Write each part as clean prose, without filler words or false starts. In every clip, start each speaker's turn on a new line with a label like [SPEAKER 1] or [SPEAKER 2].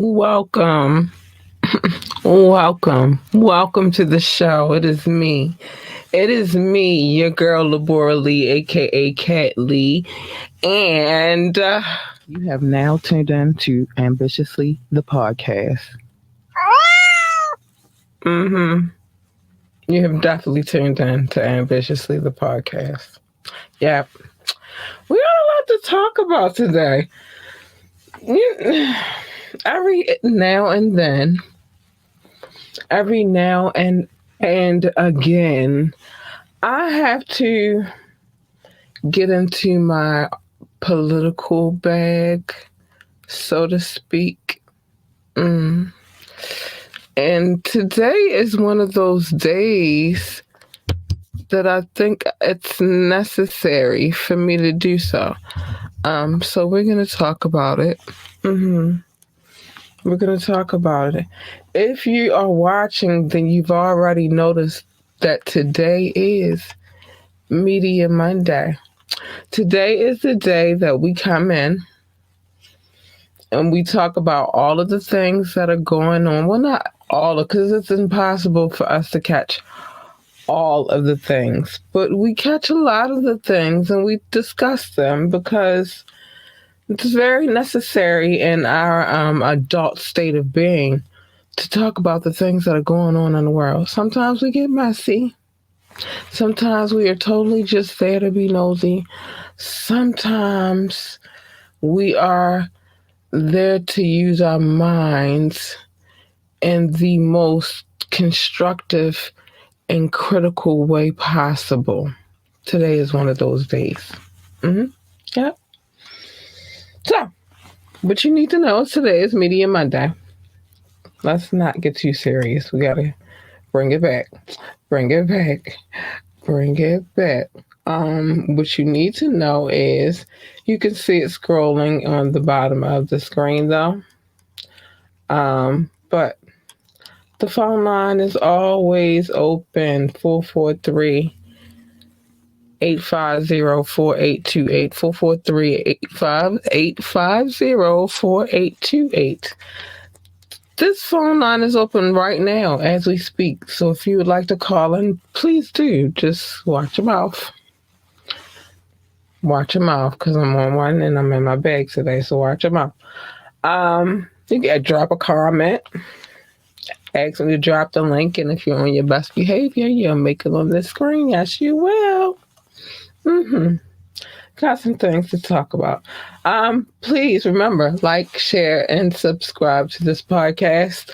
[SPEAKER 1] Welcome. Welcome to the show. It is me. It is me, your girl, Labora Lee, aka Cat Lee. And you have now tuned in to Ambitiously the podcast. Mm-hmm. You have definitely tuned in to Ambitiously the podcast. Yep. We got a lot to talk about today. Every now and then, every now and again, I have to get into my political bag, so to speak. And today is one of those days that I think it's necessary for me to do so. So we're going to talk about it. We're going to talk about it. If you are watching, then you've already noticed that today is Media Monday. Today is the day that we come in and we talk about all of the things that are going on. Well, not all of, because it's impossible for us to catch all of the things, but we catch a lot of the things and we discuss them because it's very necessary in our adult state of being to talk about the things that are going on in the world. Sometimes we get messy. Sometimes we are totally just there to be nosy. Sometimes we are there to use our minds in the most constructive and critical way possible. Today is one of those days. Yep. So, what you need to know is today is Media Monday. Let's not get too serious. We gotta bring it back. Bring it back. Bring it back. What you need to know is you can see it scrolling on the bottom of the screen though. But the phone line is always open 443 850-4828 443-850-4828. This phone line is open right now as we speak. So if you would like to call in, please do. Just watch your mouth. Watch your mouth, because I'm on one and I'm in my bag today. So watch your mouth. You can drop a comment. Ask them to drop the link, and if you're on your best behavior, you'll make it on the screen. Yes, you will. Got some things to talk about. Please remember, like, share, and subscribe to this podcast.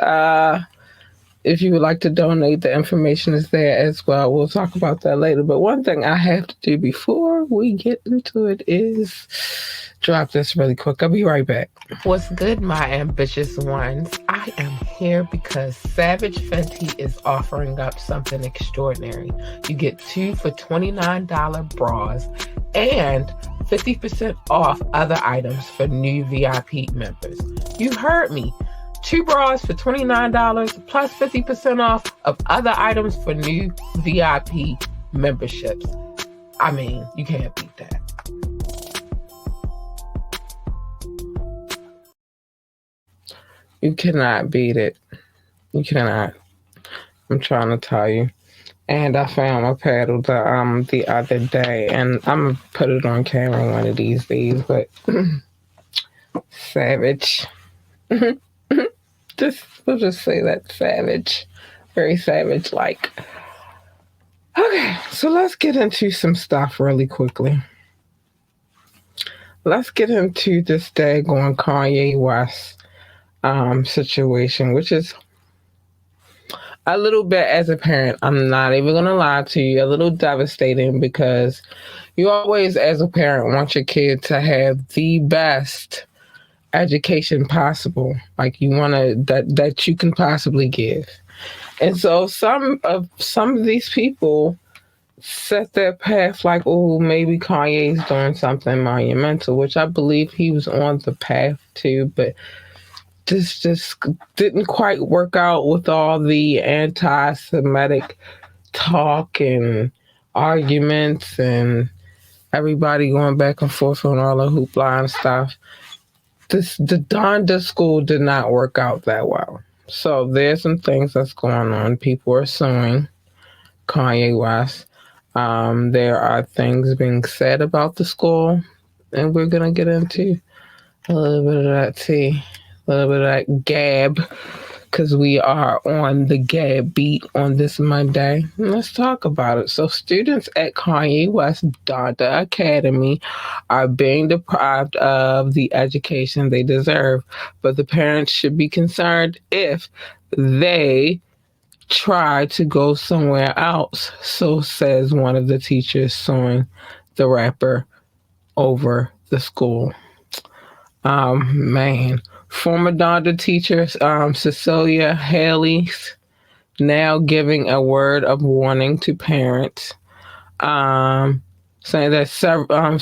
[SPEAKER 1] If you would like to donate, the information is there as well. We'll talk about that later. But one thing I have to do before we get into it is drop this really quick. I'll be right back. What's good, my ambitious ones? I am here because Savage Fenty is offering up something extraordinary. You get 2 for $29 bras and 50% off other items for new VIP members. You heard me. 2 bras for $29 plus 50% off of other items for new VIP memberships. I mean, you can't beat that. You cannot beat it. You cannot. I'm trying to tell you. And I found my paddle the other day, and I'm gonna put it on camera one of these days. But Savage. We'll just say that savage, very savage-like. Okay, so let's get into some stuff really quickly. Let's get into this daggone Kanye West situation, which is a little bit, as a parent, I'm not even gonna lie to you, a little devastating, because you always, as a parent, want your kid to have the best education possible, like you want to that you can possibly give. And so some of these people set their path like, oh, maybe Kanye's doing something monumental, which I believe he was on the path to, but this just didn't quite work out with all the anti-Semitic talk and arguments and everybody going back and forth on all the hoopla and stuff. the Donda school did not work out that well. So there's some things that's going on. People are suing Kanye West. There are things being said about the school, and we're gonna get into a little bit of that tea, a little bit of that gab, because we are on the gab beat on this Monday. Let's talk about it. So, students at Kanye West Donda Academy are being deprived of the education they deserve, but the parents should be concerned if they try to go somewhere else. So says one of the teachers suing the rapper over the school. Man. Former Donda teacher Cecilia Haley's now giving a word of warning to parents, saying that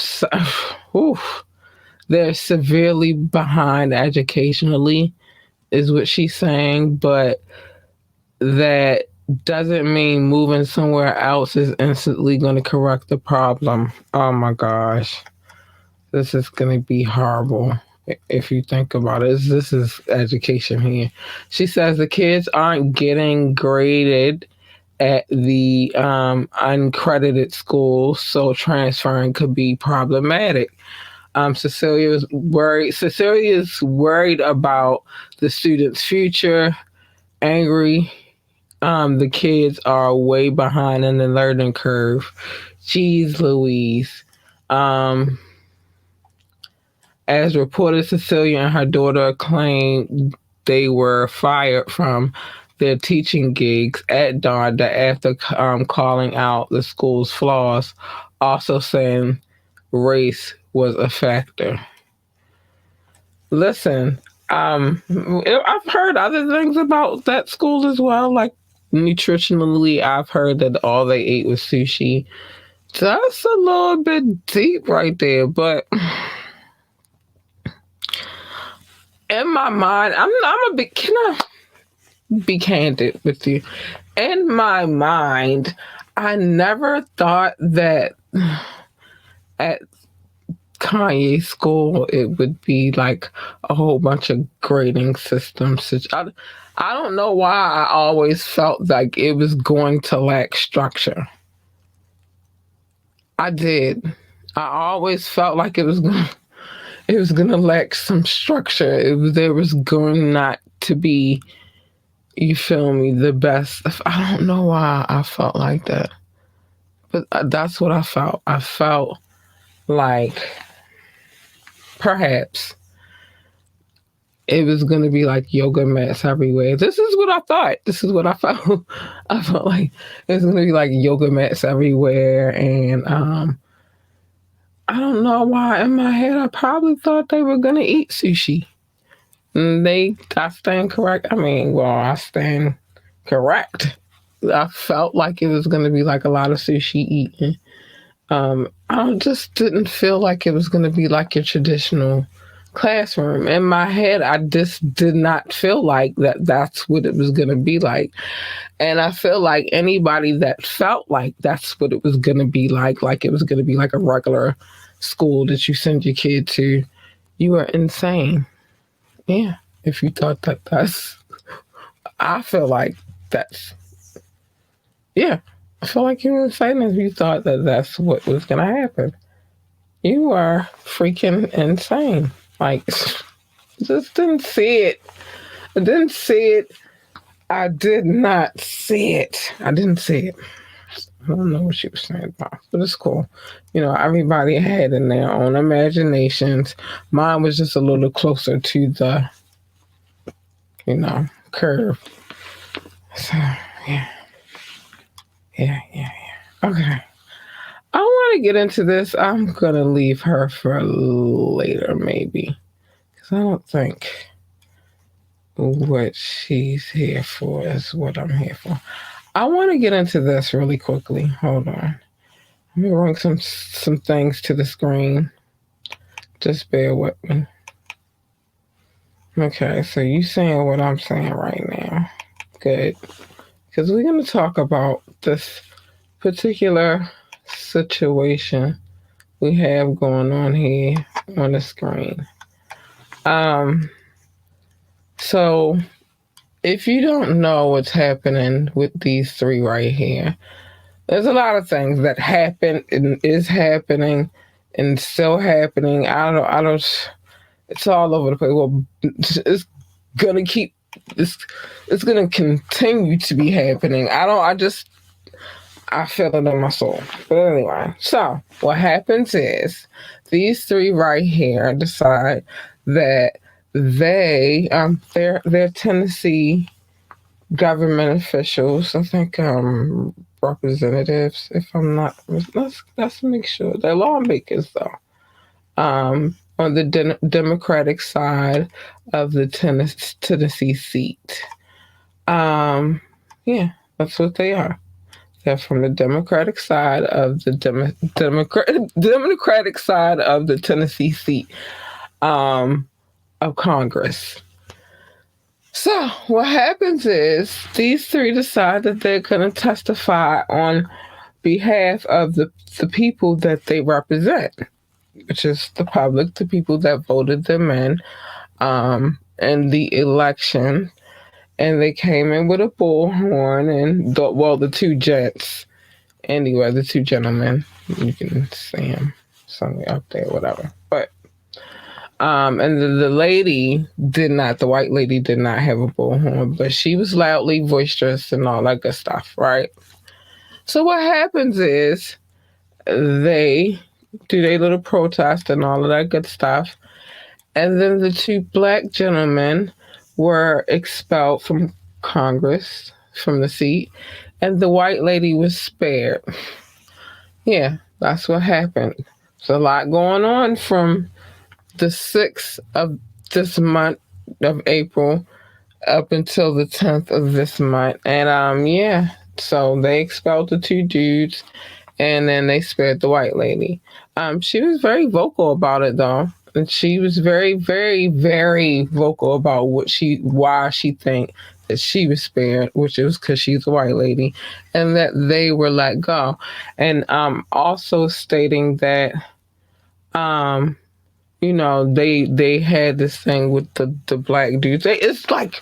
[SPEAKER 1] they're severely behind educationally, is what she's saying, but that doesn't mean moving somewhere else is instantly going to correct the problem. Oh my gosh. This is going to be horrible if you think about it. This is education here. She says the kids aren't getting graded at the uncredited schools, so transferring could be problematic. Cecilia is worried about the students' future, angry. The kids are way behind in the learning curve. Jeez Louise. As reported, Cecilia and her daughter claimed they were fired from their teaching gigs at Donda after calling out the school's flaws, also saying race was a factor. Listen, I've heard other things about that school as well. Like nutritionally, I've heard that all they ate was sushi. That's a little bit deep right there, but in my mind, I'm a bit. Can I be candid with you? In my mind, I never thought that at Kanye's school it would be like a whole bunch of grading systems. I don't know why I always felt like it was going to lack structure. I did. I always felt like it was gonna lack some structure. There was going not to be, you feel me, the best. I don't know why I felt like that, but that's what I felt. I felt like perhaps it was going to be like yoga mats everywhere. This is what I thought. This is what I felt. I felt like it was going to be like yoga mats everywhere. And I don't know why in my head I probably thought they were going to eat sushi. And I stand correct. I stand correct. I felt like it was going to be like a lot of sushi eating. I just didn't feel like it was going to be like your traditional classroom. In my head, I just did not feel like that's what it was going to be like. And I feel like anybody that felt like that's what it was going to be like it was going to be like a regular school that you send your kid to, you are insane. Yeah. If you thought I feel like that's, yeah. I feel like you were insane if you thought that that's what was going to happen. You are freaking insane. Like, just didn't see it. I didn't see it. I did not see it. I didn't see it. I don't know what she was saying about, but it's cool. Everybody had in their own imaginations. Mine was just a little closer to the, curve. So, yeah. Yeah. Okay. I want to get into this. I'm going to leave her for later, maybe. Because I don't think what she's here for is what I'm here for. I want to get into this really quickly. Hold on. Let me bring some things to the screen. Just bear with me. Okay, so you saying what I'm saying right now. Good. Because we're going to talk about this particular situation we have going on here on the screen. Um, so if you don't know what's happening with these three right here, there's a lot of things that happen and is happening and still happening. I don't. It's all over the place. Well, it's gonna keep. It's it's gonna continue to be happening. I don't. I just. I feel it in my soul. But anyway, so what happens is these three right here decide that they're Tennessee government officials. I think representatives. If I'm not, let's make sure they're lawmakers though. On the Democratic side of the Tennessee seat. Um, yeah, that's what they are. They're from the Democratic side of the Democratic side of the Tennessee seat um, of Congress. So what happens is these three decide that they're going to testify on behalf of the people that they represent, which is the public, the people that voted them in the election. And they came in with a bullhorn and the two gents. Anyway, the two gentlemen, you can see them somewhere up there, whatever. But and the lady did not. The white lady did not have a bullhorn, but she was loudly boisterous and all that good stuff, right? So what happens is they do their little protest and all of that good stuff, and then the two black gentlemen were expelled from Congress, from the seat, and the white lady was spared. Yeah, that's what happened. There's a lot going on from the 6th of this month of April up until the 10th of this month. And yeah, so they expelled the two dudes and then they spared the white lady. She was very vocal about it though. And she was very, very, very vocal about why she think that she was spared, which was because she's a white lady, and that they were let go. And also stating that they had this thing with the black dudes. It's like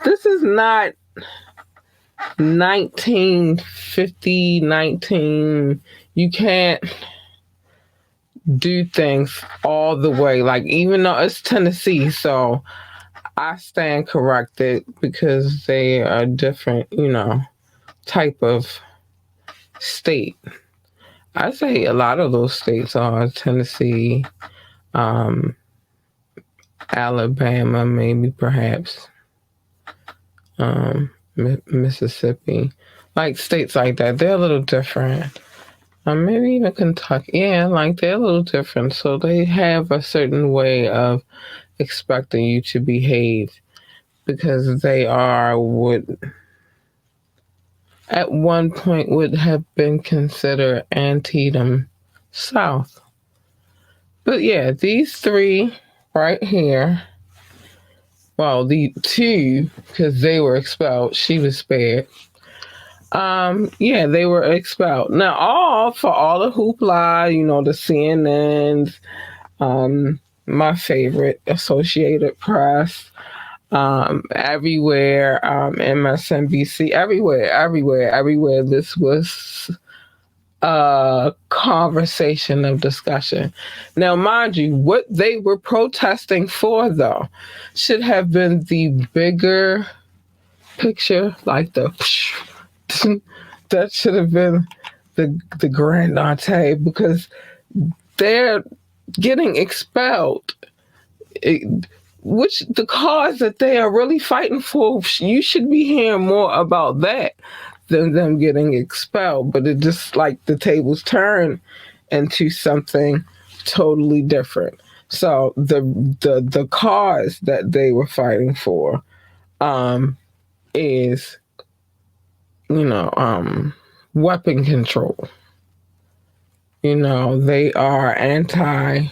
[SPEAKER 1] this is not 1950, you can't do things all the way. Like, even though it's Tennessee, so I stand corrected because they are different, type of state. I say a lot of those states are Tennessee, Alabama, maybe perhaps, Mississippi, like states like that. They're a little different. Maybe even Kentucky. Yeah, like they're a little different. So they have a certain way of expecting you to behave because they are what at one point would have been considered Antietam South. But yeah, these three right here, well, the two, because they were expelled, she was spared. Yeah, they were expelled. Now, for all the hoopla, the CNNs, my favorite, Associated Press, everywhere, MSNBC, everywhere. This was a conversation of discussion. Now, mind you, what they were protesting for, though, should have been the bigger picture, like the that should have been the grand ante, because they're getting expelled. Which the cause that they are really fighting for, you should be hearing more about that than them getting expelled. But it just like the tables turn into something totally different. So the cause that they were fighting for is weapon control. They are anti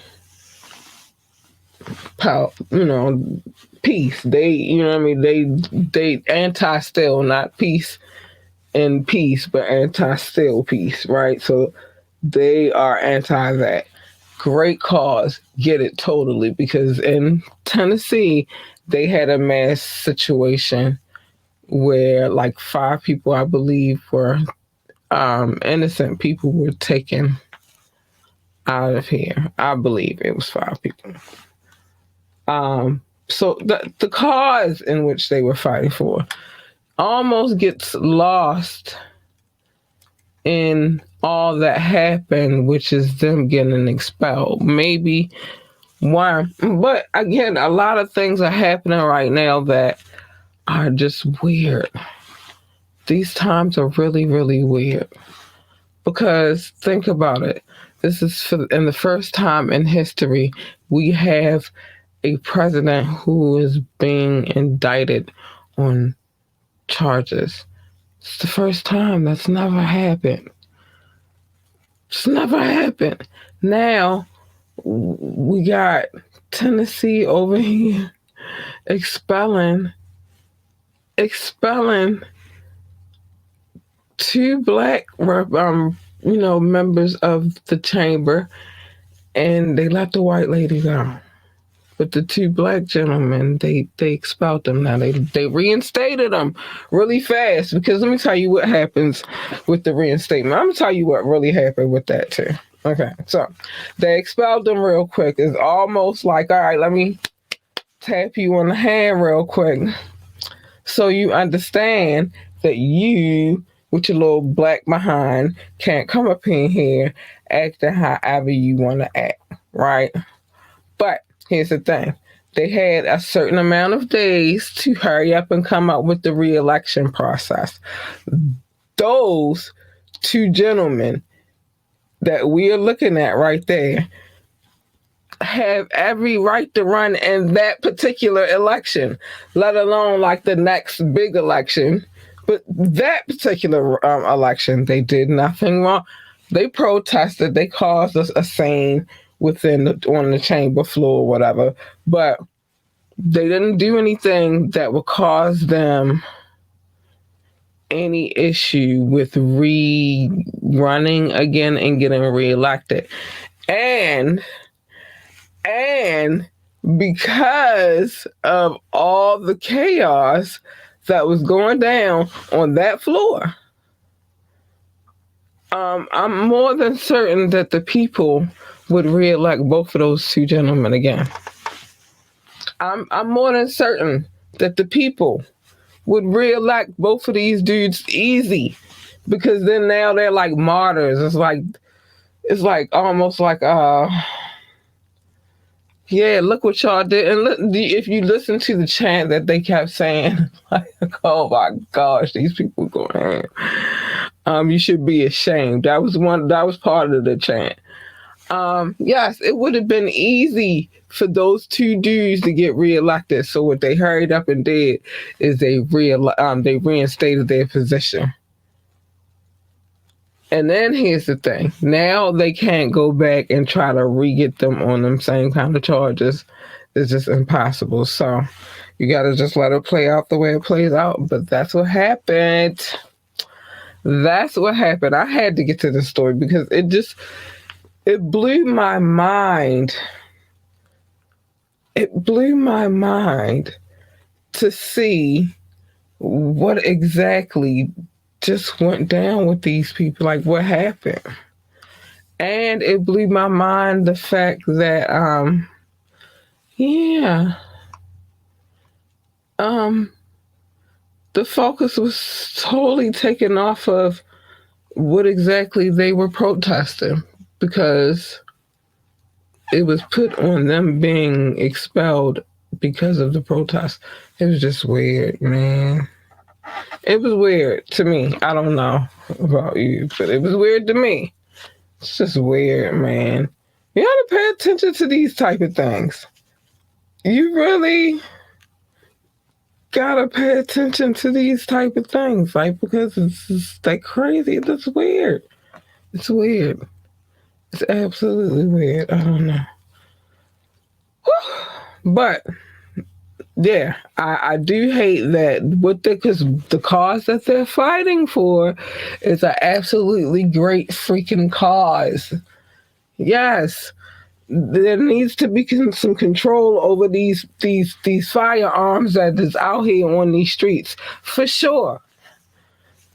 [SPEAKER 1] peace. They anti-still, not peace and peace, but anti-still peace, right? So they are anti that. great cause, get it totally. Because in Tennessee, they had a mass situation where like 5 people, I believe, were innocent people were taken out of here. I believe it was 5 people. So the cause in which they were fighting for almost gets lost in all that happened, which is them getting expelled. Maybe one, but again, a lot of things are happening right now that are just weird. These times are really, really weird. Because think about it. This is in the first time in history we have a president who is being indicted on charges. It's the first time. That's never happened. It's never happened. Now we got Tennessee over here expelling 2 black members of the chamber, and they let the white lady go. But the 2 black gentlemen, they expelled them. Now they reinstated them really fast, because let me tell you what happens with the reinstatement. I'm gonna tell you what really happened with that too. Okay, so they expelled them real quick. It's almost like, all right, let me tap you on the hand real quick, so you understand that you, with your little black behind, can't come up in here acting however you want to act, right? But here's the thing. They had a certain amount of days to hurry up and come up with the re-election process. Those 2 gentlemen that we are looking at right there have every right to run in that particular election, let alone like the next big election. But that particular election, they did nothing wrong. They protested. They caused us a scene on the chamber floor or whatever. But they didn't do anything that would cause them any issue with running again and getting reelected. And because of all the chaos that was going down on that floor, I'm more than certain that the people would reelect both of those 2 gentlemen again. I'm more than certain that the people would reelect both of these dudes easy, because then now they're like martyrs. It's like almost like yeah, look what y'all did. And if you listen to the chant that they kept saying, like, oh my gosh, these people going ham. You should be ashamed. That was part of the chant. Yes, it would have been easy for those 2 dudes to get reelected. So what they hurried up and did is they reinstated their position. And then here's the thing. Now they can't go back and try to re-get them on them same kind of charges. It's just impossible. So you got to just let it play out the way it plays out. But that's what happened. That's what happened. I had to get to this story because it blew my mind. It blew my mind to see what exactly just went down with these people, like what happened. And it blew my mind the fact that the focus was totally taken off of what exactly they were protesting, because it was put on them being expelled because of the protest. It was just weird, man. It was weird to me. I don't know about you, but it was weird to me. It's just weird, man. You gotta pay attention to these type of things. You really gotta pay attention to these type of things, like, because it's just like crazy. It's weird. It's weird. It's absolutely weird. I don't know. But yeah, I do hate that because the cause that they're fighting for is an absolutely great freaking cause. Yes, there needs to be some control over these firearms that is out here on these streets for sure.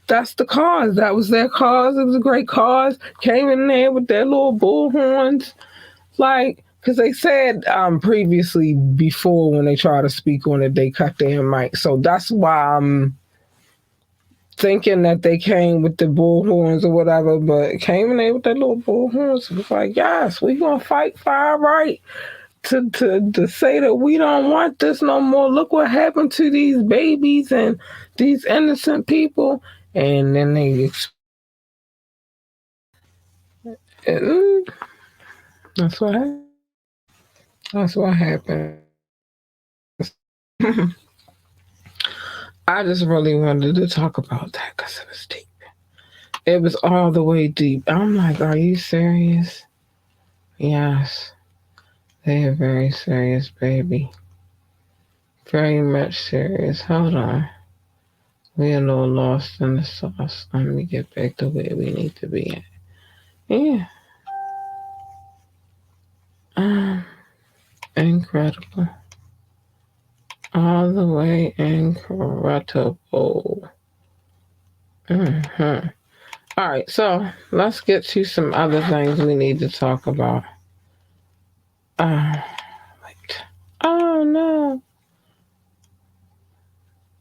[SPEAKER 1] That's the cause. That was their cause. It was a great cause. Came in there with their little bullhorns, like because they said previously before when they try to speak on it, they cut their mic. So that's why I'm thinking that they came with the bullhorns or whatever, but came in there with their little bullhorns. It was like, yes, we gonna fight for our right to say that we don't want this no more. Look what happened to these babies and these innocent people. And then and that's what happened. That's what happened. I just really wanted to talk about that because it was deep. It was all the way deep. I'm like, are you serious? Yes, they are very serious, baby. Very much serious. Hold on. We're a little lost in the sauce. Let me get back to where we need to be at. Yeah. Incredible. All the way incredible. Mm-hmm. All right, so let's get to some other things we need to talk about. Wait. Oh no.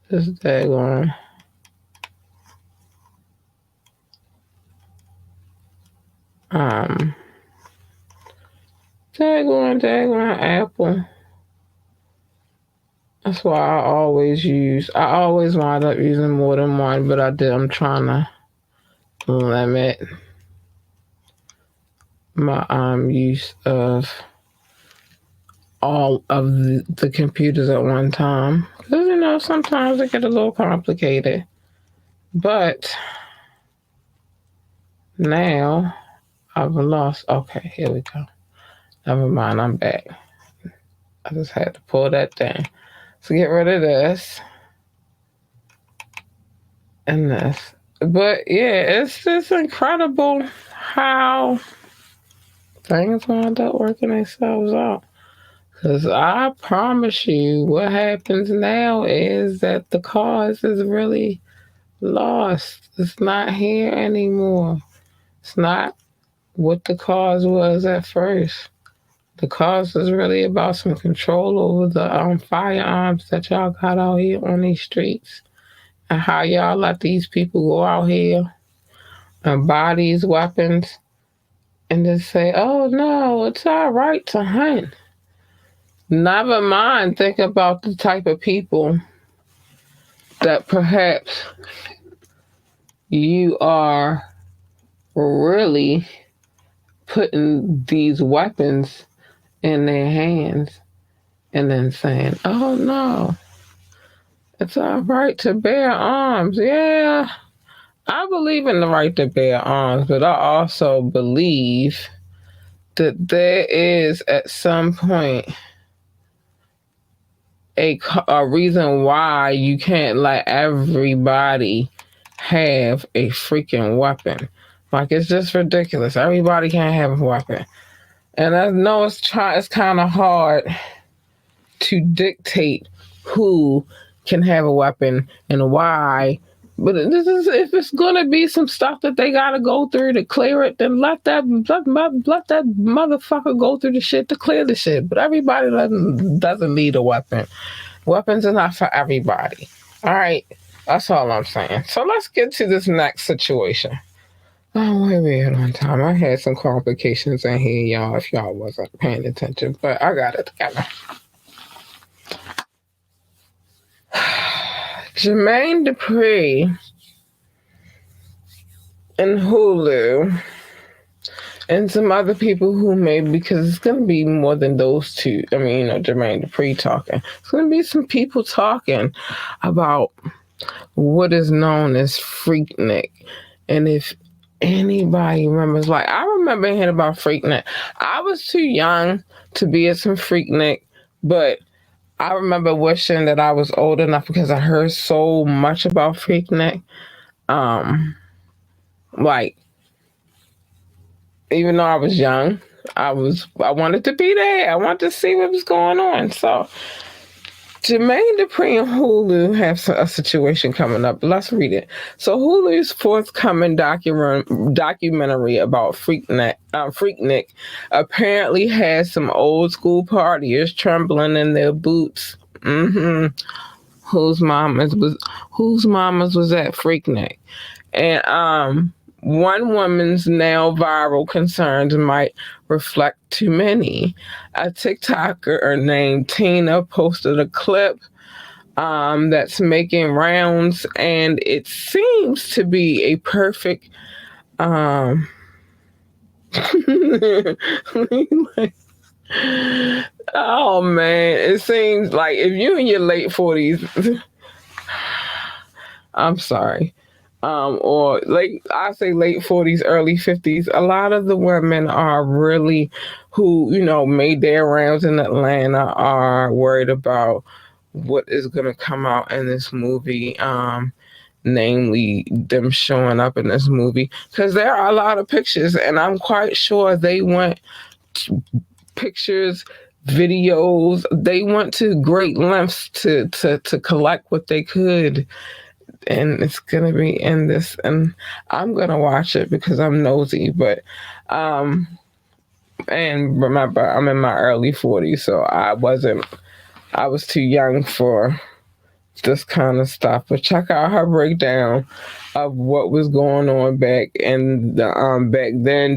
[SPEAKER 1] This daggone. Daggone Apple. That's why I always wind up using more than one, but I'm trying to limit my use of all of the computers at one time. Because, sometimes it get a little complicated. But now I've lost. Okay, here we go. Never mind, I'm back. I just had to pull that down. So get rid of this and this. But yeah, it's just incredible how things wind up working themselves out. Because I promise you, what happens now is that the cause is really lost. It's not here anymore. It's not what the cause was at first. The cause is really about some control over the firearms that y'all got out here on these streets, and how y'all let these people go out here and buy these weapons and just say, oh no, it's our right to hunt. Never mind, think about the type of people that perhaps you are really putting these weapons in their hands and then saying, oh no, it's our right to bear arms. Yeah, I believe in the right to bear arms, but I also believe that there is at some point a reason why you can't let everybody have a freaking weapon. Like, it's just ridiculous. Everybody can't have a weapon. And I know it's kind of hard to dictate who can have a weapon and why. But if it's gonna be some stuff that they gotta go through to clear it, then let that motherfucker go through the shit to clear the shit. But everybody doesn't need a weapon. Weapons are not for everybody. All right, that's all I'm saying. So let's get to this next situation. Oh, where we at on time? I had some complications in here, y'all, if y'all wasn't paying attention, but I got it together. Jermaine Dupri and Hulu and some other people who may, because it's going to be more than those two. I mean, Jermaine Dupri talking. It's going to be some people talking about what is known as Freaknik. And if anybody remembers, like, I remember hearing about Freaknik. I was too young to be at some Freaknik, but I remember wishing that I was old enough because I heard so much about Freaknik. Like, even though I was young, I wanted to be there. I wanted to see what was going on. So Jermaine Dupri and Hulu have a situation coming up. Let's read it. So Hulu's forthcoming documentary about Freaknik apparently has some old school partiers trembling in their boots. Whose mamas was at Freaknik? And one woman's now viral concerns might reflect too many. A TikToker named Tina posted a clip that's making rounds, and it seems to be a perfect oh man, it seems like if you're in your late 40s, I'm sorry, or like I say late 40s, early 50s, a lot of the women are really who, made their rounds in Atlanta are worried about what is going to come out in this movie, namely them showing up in this movie, because there are a lot of pictures, and I'm quite sure they went pictures, videos, they went to great lengths to collect what they could, and it's gonna be in this, and I'm gonna watch it because I'm nosy. But and remember, I'm in my early 40s, so I was too young for this kind of stuff. But check out her breakdown of what was going on back then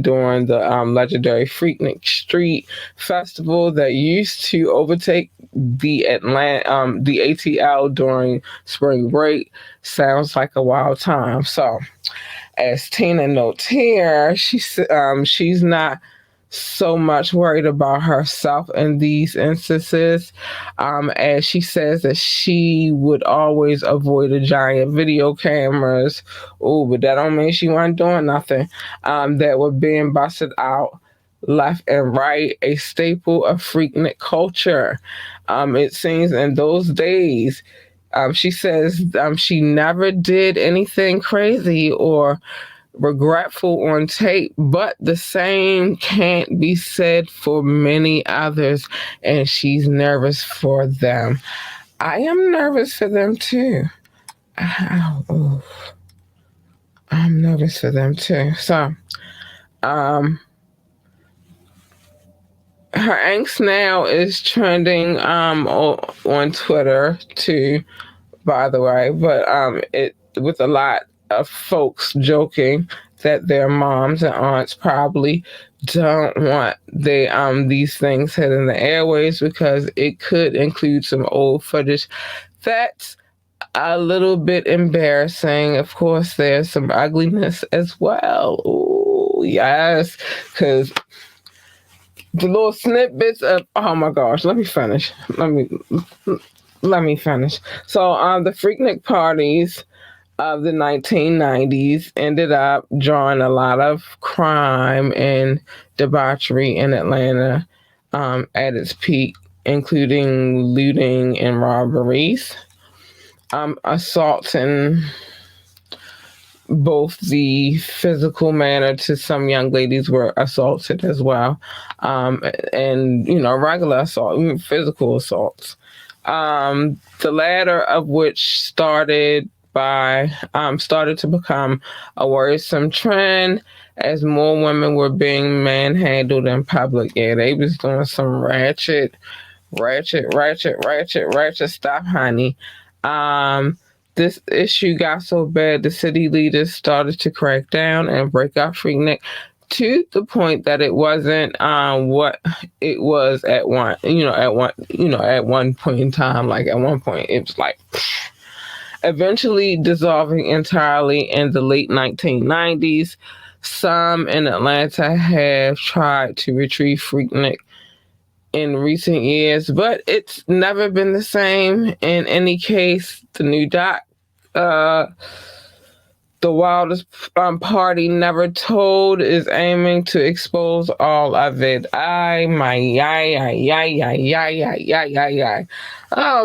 [SPEAKER 1] during the legendary Freaknik Street Festival that used to overtake the ATL during spring break. Sounds like a wild time. So, as Tina notes here, she's not so much worried about herself in these instances, as she says that she would always avoid the giant video cameras. Oh, but that don't mean she wasn't doing nothing. That were being busted out left and right, a staple of Freaknik culture. It seems in those days, she says she never did anything crazy or regretful on tape, but the same can't be said for many others, and she's nervous for them. I am nervous for them too. I'm nervous for them too. So, her angst now is trending on Twitter too, by the way, but it with a lot of folks joking that their moms and aunts probably don't want these things hitting the airways because it could include some old footage that's a little bit embarrassing. Of course, there's some ugliness as well. Ooh, yes, because the little snippets of, oh my gosh, let me finish. Let me finish. So the Freaknik parties of the 1990s ended up drawing a lot of crime and debauchery in Atlanta at its peak, including looting and robberies, assaults in both the physical manner to some young ladies were assaulted as well, and regular assault, even physical assaults. The latter of which started to become a worrisome trend as more women were being manhandled in public. Yeah, they was doing some ratchet stuff, honey. This issue got so bad, the city leaders started to crack down and break up Freaknik to the point that it wasn't what it was at one point in time. Like at one point, it was like eventually dissolving entirely in the late 1990s. Some in Atlanta have tried to retrieve Freaknik in recent years, but it's never been the same. In any case, the new doc, The Wildest Party Never Told, is aiming to expose all of it. Oh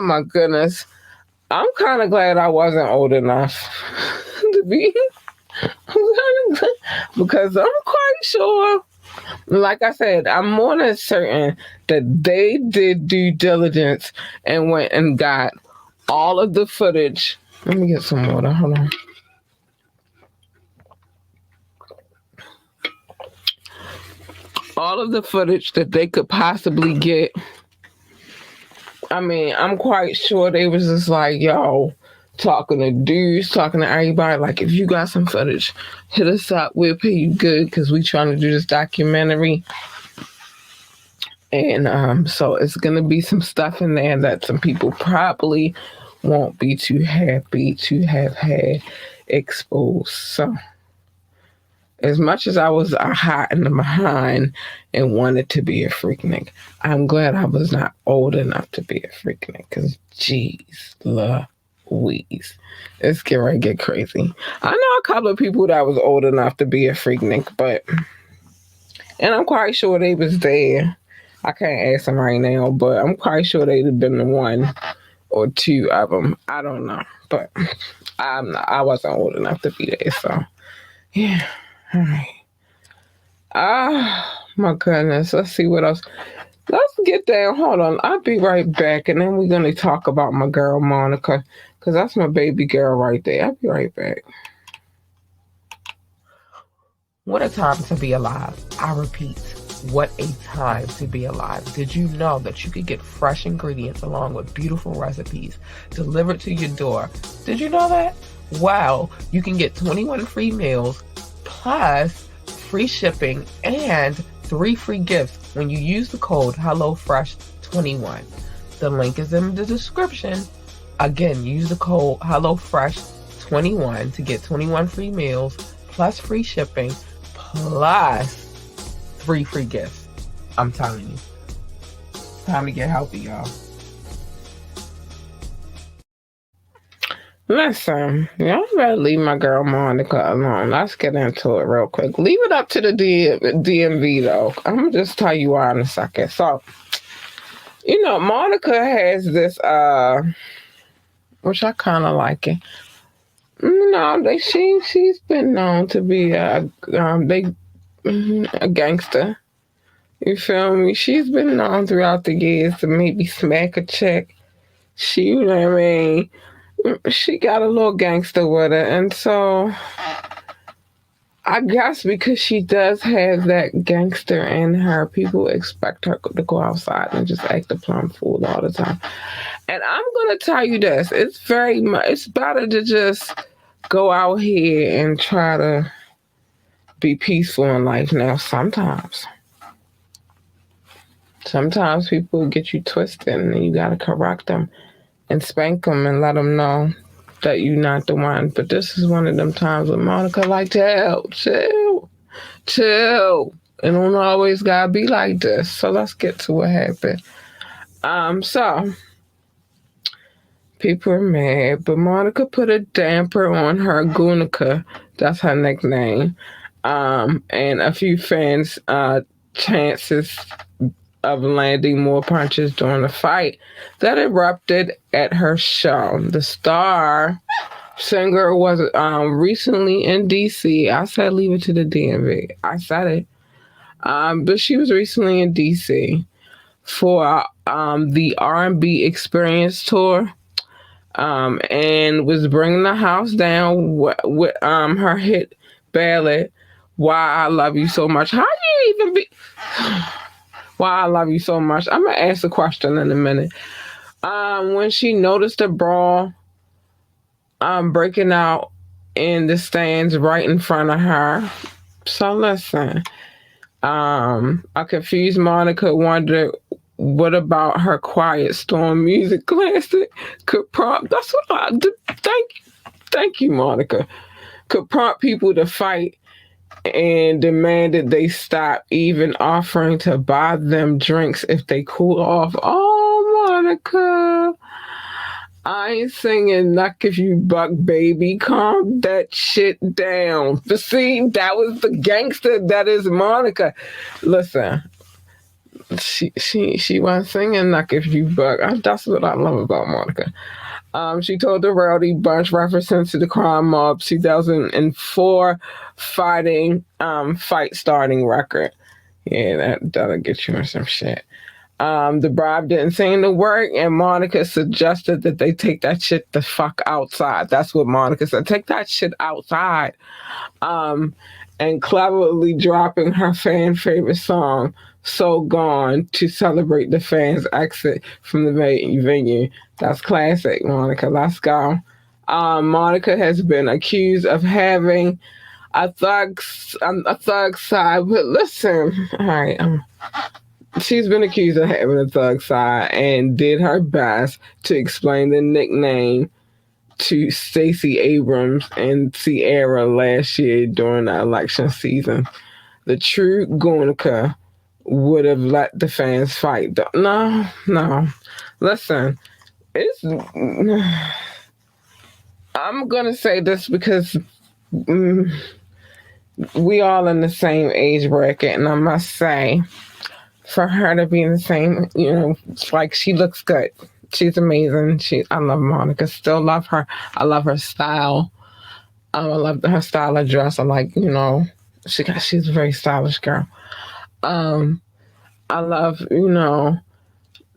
[SPEAKER 1] my goodness. I'm kind of glad I wasn't old enough to be, because I'm quite sure Like I said, I'm more than certain that they did due diligence and went and got all of the footage. Let me get some water. Hold on. All of the footage that they could possibly get. I mean, I'm quite sure they was just like, yo, talking to dudes, talking to everybody. Like, if you got some footage, hit us up. We'll pay you good because we trying to do this documentary. And so it's going to be some stuff in there that some people probably won't be too happy to have had exposed. So as much as I was hot in the behind and wanted to be a freaknik, I'm glad I was not old enough to be a freaknik because, geez, Louise, it's getting ready to get crazy. I know a couple of people that was old enough to be a freaknik, and I'm quite sure they was there. I can't ask them right now, but I'm quite sure they'd have been the one or two of them. I don't know, but I wasn't old enough to be there, so yeah. All right. My goodness. Let's see what else. Let's get down. Hold on. I'll be right back, and then we're gonna talk about my girl Monica, because that's my baby girl right there. I'll be right back. What a time to be alive. I repeat, what a time to be alive. Did you know that you could get fresh ingredients along with beautiful recipes delivered to your door? Did you know that? Wow, you can get 21 free meals plus free shipping and 3 free gifts when you use the code HelloFresh21. The link is in the description. Again, use the code HelloFresh21 to get 21 free meals plus free shipping plus 3 free gifts. I'm telling you. It's time to get healthy, y'all. Listen, y'all better leave my girl Monica alone. Let's get into it real quick. Leave it up to the DMV, though. I'm going to just tell you why in a second. So, Monica has this, which I kind of like it. She's been known to be a gangster. You feel me? She's been known throughout the years to maybe smack a chick. You know what I mean? She got a little gangster with her. And so I guess because she does have that gangster in her, people expect her to go outside and just act a plum fool all the time. And I'm going to tell you this. It's better to just go out here and try to be peaceful in life. Now, sometimes people get you twisted and you got to correct them and spank them and let them know that you're not the one. But this is one of them times with Monica, like, chill. It don't always gotta be like this. So let's get to what happened. So people are mad, but Monica put a damper on her Gunica, that's her nickname, and a few fans' chances of landing more punches during the fight that erupted at her show. The star singer was recently in DC. I said leave it to the DMV. I said it. But she was recently in DC for the R&B Experience Tour, and was bringing the house down with her hit ballad, Why I Love You So Much. How do you even be... Why I Love You So Much. I'm going to ask a question in a minute. When she noticed a brawl breaking out in the stands right in front of her. So listen, a confused Monica wondered what about her Quiet Storm music classic could prompt. That's what I did. Thank you, Monica. Could prompt people to fight and demanded they stop even offering to buy them drinks if they cool off. Oh, Monica, I ain't singing Knock If You Buck, baby. Calm that shit down. But see, that was the gangster that is Monica. Listen, she wasn't singing Knock If You Buck. That's what I love about Monica. She told the Rowdy Bunch, referencing to the Crime Mob 2004 fight starting record. Yeah, that'll get you in some shit. The bribe didn't seem to work, and Monica suggested that they take that shit the fuck outside. That's what Monica said. Take that shit outside. Um, and cleverly dropping her fan favorite song, So Gone, to celebrate the fans' exit from the venue. That's classic, Monica. Let's go. Monica has been accused of having a thug side, but listen, all right, she's been accused of having a thug side and did her best to explain the nickname to Stacey Abrams and Ciara last year during the election season. The true Guernica would have let the fans fight. No, no. Listen, it's. I'm gonna say this because we all in the same age bracket, and I must say, for her to be in the same, it's like she looks good. She's amazing. I love Monica. Still love her. I love her style. I love her style of dress. I like, she's a very stylish girl. I love,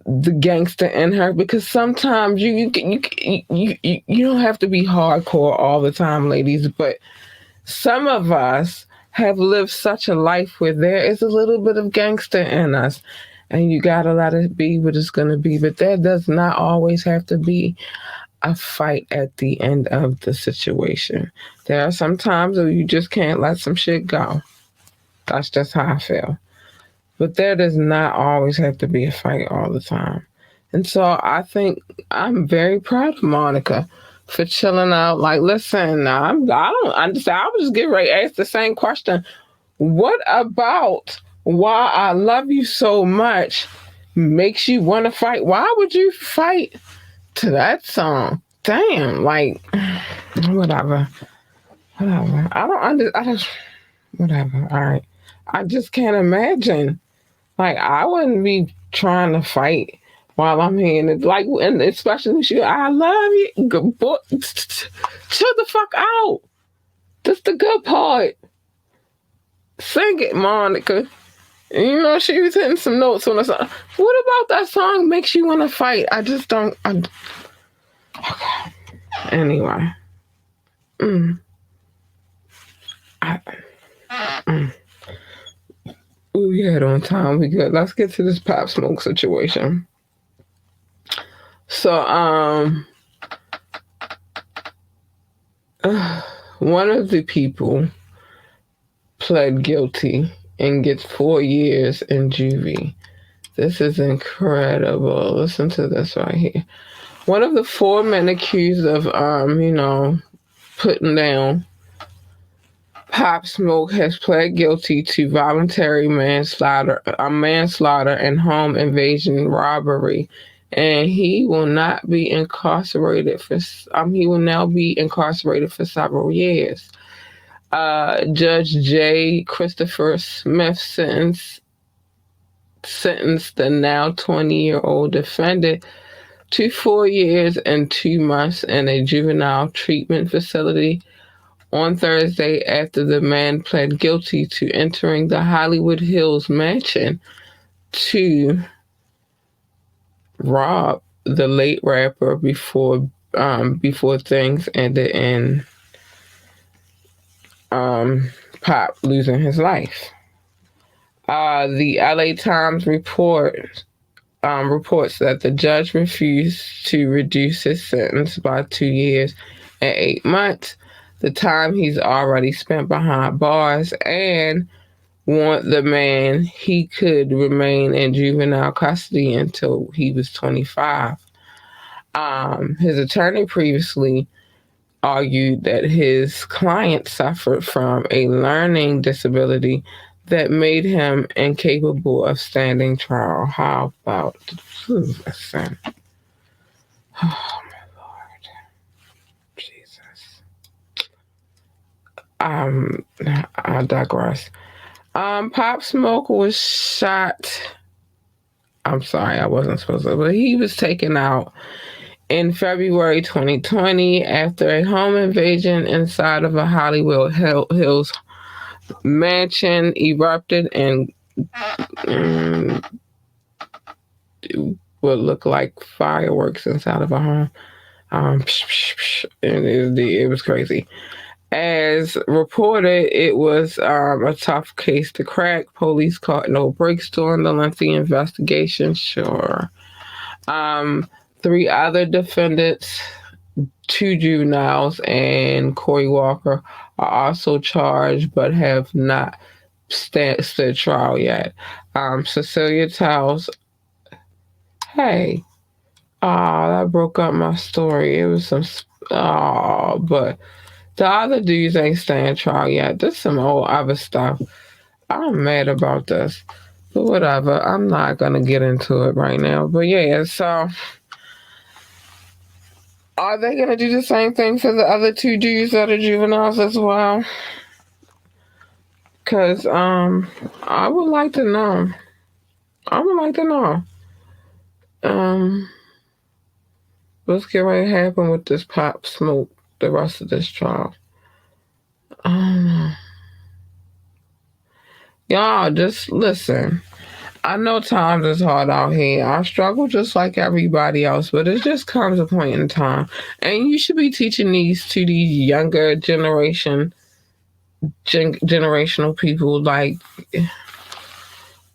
[SPEAKER 1] the gangster in her, because sometimes you don't have to be hardcore all the time, ladies, but some of us have lived such a life where there is a little bit of gangster in us, and you gotta let it be what it's gonna be. But there does not always have to be a fight at the end of the situation. There are some times where you just can't let some shit go. That's just how I feel. But there does not always have to be a fight all the time. And so I think I'm very proud of Monica for chilling out. Like, listen, I don't understand. I was just getting ready to ask the same question. What about Why I Love You So Much makes you want to fight? Why would you fight to that song? Damn, like, whatever. I don't, whatever. All right. I just can't imagine. Like, I wouldn't be trying to fight while I'm hearing it. Like, and especially she, I love you. Chill the fuck out. That's the good part. Sing it, Monica. And, she was hitting some notes on the song. What about that song makes you want to fight? I just don't. Okay. Anyway. We had on time. We good. Let's get to this Pop Smoke situation. So, one of the people pled guilty and gets 4 years in juvie. This is incredible. Listen to this right here. One of the 4 men accused of, putting down Pop Smoke has pled guilty to voluntary manslaughter and home invasion robbery, and he will not be incarcerated for. He will now be incarcerated for several years. Judge J. Christopher Smith sentenced the now 20-year-old defendant to 4 years and 2 months in a juvenile treatment facility on Thursday after the man pled guilty to entering the Hollywood Hills mansion to rob the late rapper before things ended in Pop losing his life. The LA Times reports that the judge refused to reduce his sentence by 2 years and 8 months, the time he's already spent behind bars, and warned the man he could remain in juvenile custody until he was 25. His attorney previously argued that his client suffered from a learning disability that made him incapable of standing trial. How about listen? Oh my Lord, Jesus. I digress. Pop Smoke was shot. I'm sorry, I wasn't supposed to, but he was taken out in February 2020 after a home invasion inside of a Hollywood Hills mansion erupted in and it would look like fireworks inside of a home. And it was crazy. As reported, it was a tough case to crack. Police caught no breaks during the lengthy investigation. Sure. Um, Three other defendants, two juveniles, and Corey Walker are also charged, but have not stood trial yet. Cecilia tells, "Hey, that broke up my story. It was some, but the other dudes ain't stand trial yet. This some old other stuff. I'm mad about this. But whatever. I'm not gonna get into it right now. But yeah, so are they gonna do the same thing for the other two dudes that are juveniles as well? Cause I would like to know. I would like to know. Um what's going to happen with this Pop Smoke the rest of this trial? Um Y'all just listen. I know times is hard out here. I struggle just like everybody else, but it just comes a point in time. And you should be teaching these to these younger generational people. Like,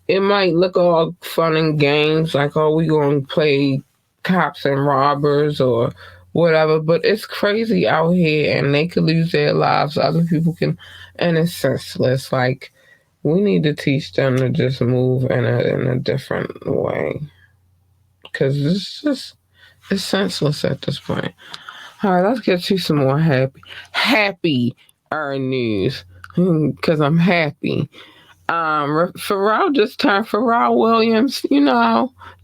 [SPEAKER 1] it might look all fun and games, like, oh, we going to play cops and robbers or whatever, but it's crazy out here and they could lose their lives. Other people can, and it's senseless. Like, we need to teach them to just move in a different way, because it's senseless at this point. All right, let's get to some more happy news, because I'm happy. Pharrell just turned Pharrell Williams,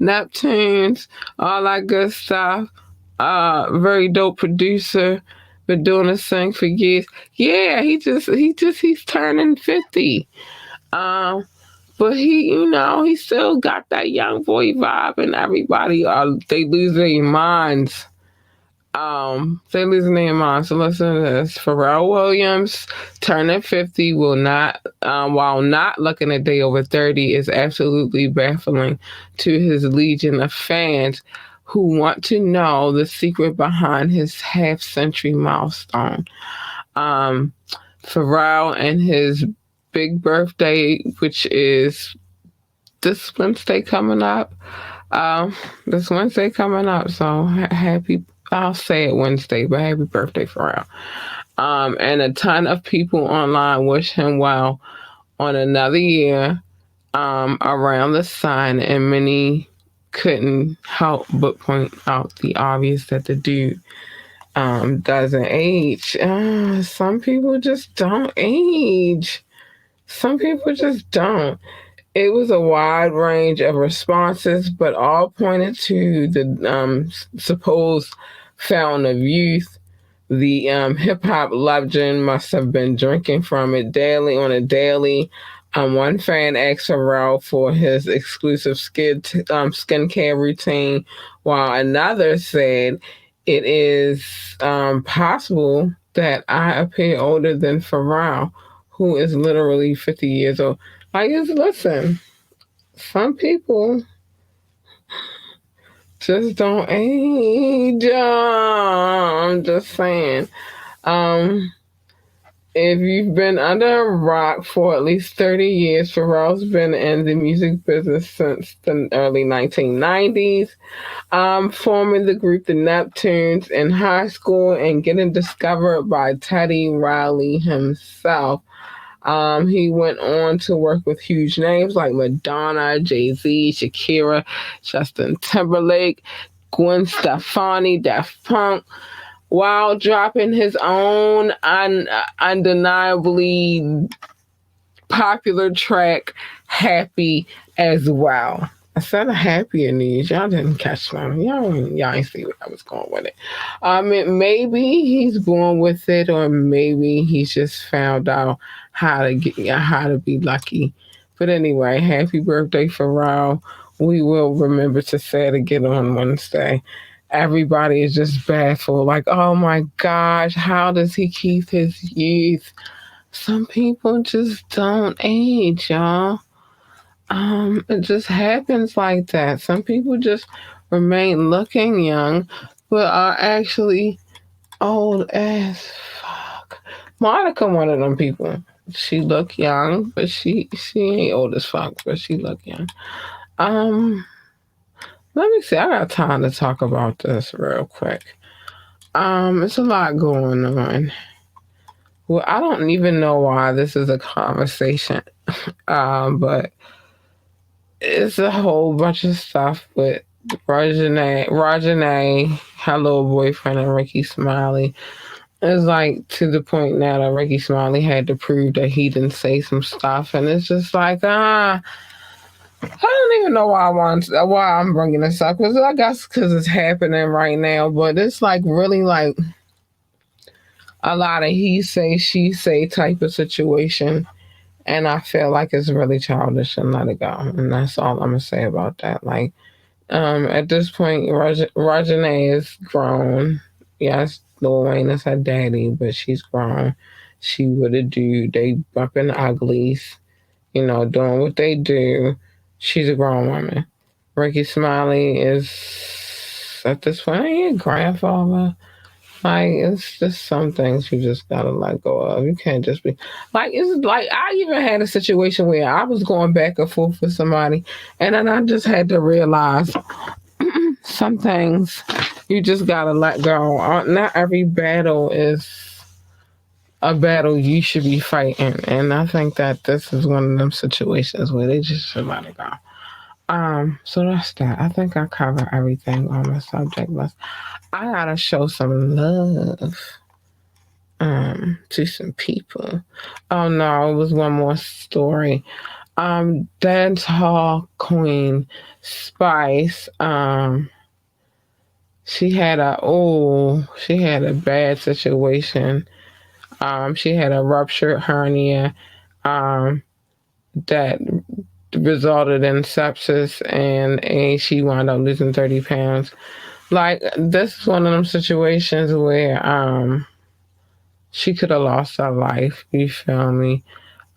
[SPEAKER 1] Neptunes, all that good stuff. Very dope producer, been doing this thing for years. Yeah, he's turning 50. Um, but he still got that young boy vibe, and everybody, they lose their minds. They losing their minds. So listen to this: Pharrell Williams turning 50 will not, while not looking a day over 30, is absolutely baffling to his legion of fans who want to know the secret behind his half-century milestone. Um, Pharrell and his big birthday, which is this Wednesday coming up. This Wednesday coming up. So happy, I'll say it Wednesday, but happy birthday, Pharrell. And a ton of people online wish him well on another year around the sun, and many couldn't help but point out the obvious that the dude doesn't age. Some people just don't age. Some people just don't. It was a wide range of responses, but all pointed to the supposed fountain of youth. The hip hop legend must have been drinking from it daily on a daily. One fan asked Pharrell for his exclusive skincare routine, while another said it is possible that I appear older than Pharrell, who is literally 50 years old. I just listen. Some people just don't age. I'm just saying. If you've been under a rock for at least 30 years, Pharrell's been in the music business since the early 1990s, forming the group The Neptunes in high school and getting discovered by Teddy Riley himself. He went on to work with huge names like Madonna, Jay-Z, Shakira, Justin Timberlake, Gwen Stefani, Daft Punk, while dropping his own undeniably popular track, Happy, as well. I said a happier news. Y'all didn't catch me. Y'all ain't see where I was going with it. Maybe he's born with it, or maybe he's just found out how to be lucky. But anyway, happy birthday, Pharrell. We will remember to say it again on Wednesday. Everybody is just baffled, like, oh my gosh, how does he keep his youth? Some people just don't age, y'all. It just happens like that. Some people just remain looking young, but are actually old as fuck. Monica, one of them people. She look young, but she ain't old as fuck, but she look young. Um, Let me see. I got time to talk about this real quick. It's a lot going on. Well, I don't even know why this is a conversation. But it's a whole bunch of stuff with Rajane, her little boyfriend, and Ricky Smiley. It's like to the point now that Ricky Smiley had to prove that he didn't say some stuff, and it's just like I don't even know why I'm bringing this up, because I guess because it's happening right now, but it's like really like a lot of he say she say type of situation, and I feel like it's really childish and let it go, and that's all I'm gonna say about that. Like, at this point, Rajane is grown. Yes, Lil Wayne is her daddy, but she's grown. She with a dude. They bumping uglies, doing what they do. She's a grown woman. Ricky Smiley is at this point, ain't a grandfather. Like, it's just some things you just gotta let go of. You can't just be like, it's like I even had a situation where I was going back and forth with somebody, and then I just had to realize some things you just gotta let go. Not every battle is a battle you should be fighting, and I think that this is one of them situations where they just should let it go. So that's that. I think I covered everything on my subject list. I gotta show some love to some people. Oh no, it was one more story. Dance hall queen Spice. She had a bad situation. She had a ruptured hernia. That resulted in sepsis, and she wound up losing 30 pounds. Like, this is one of them situations where she could have lost her life, you feel me?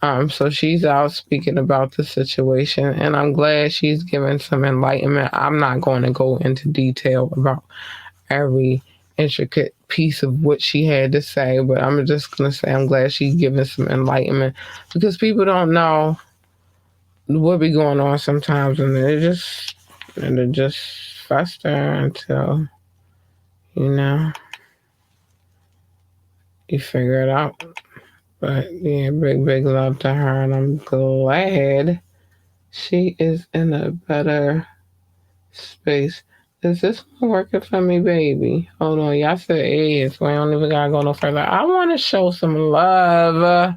[SPEAKER 1] So she's out speaking about the situation, and I'm glad she's giving some enlightenment. I'm not going to go into detail about every intricate piece of what she had to say, but I'm just going to say I'm glad she's giving some enlightenment, because people don't know what be going on sometimes, and they just fester until you know you figure it out. But yeah, big love to her, and I'm glad she is in a better space. Is this one working for me, baby? Hold on, y'all said it is, so I don't even gotta go no further. I want to show some love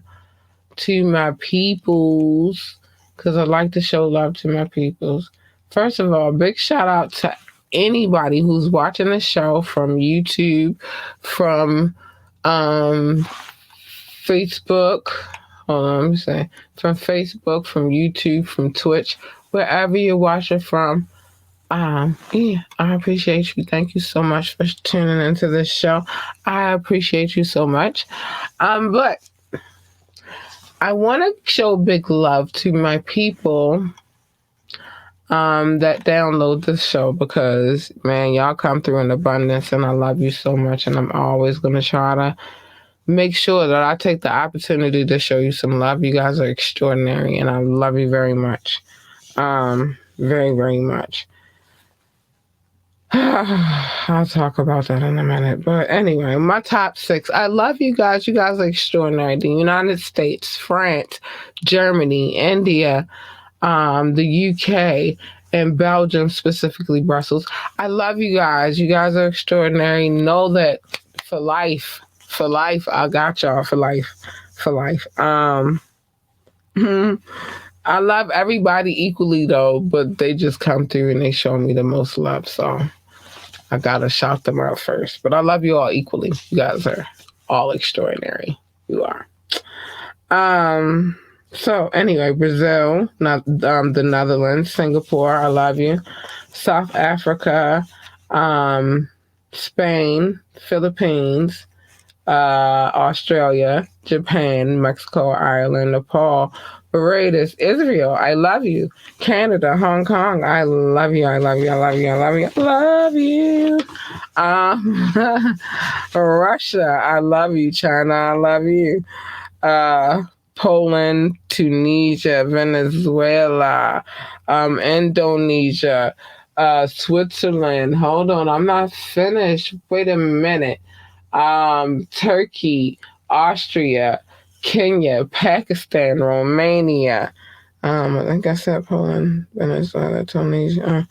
[SPEAKER 1] to my peoples, because I like to show love to my peoples. First of all, big shout out to anybody who's watching the show from YouTube, from um, Facebook. Hold on, let me say. From Facebook, from YouTube, from Twitch, wherever you're watching from. Yeah, I appreciate you. Thank you so much for tuning into this show. I appreciate you so much. But I want to show big love to my people that download this show, because, man, y'all come through in abundance, and I love you so much, and I'm always going to try to make sure that I take the opportunity to show you some love. You guys are extraordinary, and I love you very much. Very, very much. I'll talk about that in a minute. But anyway, my top 6. I love you guys. You guys are extraordinary. The United States, France, Germany, India, the UK, and Belgium, specifically Brussels. I love you guys. You guys are extraordinary. Know that for life, I got y'all for life, for life. I love everybody equally though, but they just come through and they show me the most love. So I gotta shout them out first. But I love you all equally. You guys are all extraordinary. You are. So anyway, Brazil, the Netherlands, Singapore, I love you. South Africa, Spain, Philippines, Australia, Japan, Mexico, Ireland, Nepal, Barbados, Israel, I love you. Canada, Hong Kong, I love you, I love you, I love you, I love you, I love you. Russia, I love you. China, I love you. Uh, Poland, Tunisia, Venezuela, Indonesia, Switzerland. Hold on, I'm not finished. Wait a minute. Turkey, Austria, Kenya, Pakistan, Romania. I think I said Poland, Venezuela, Tunisia.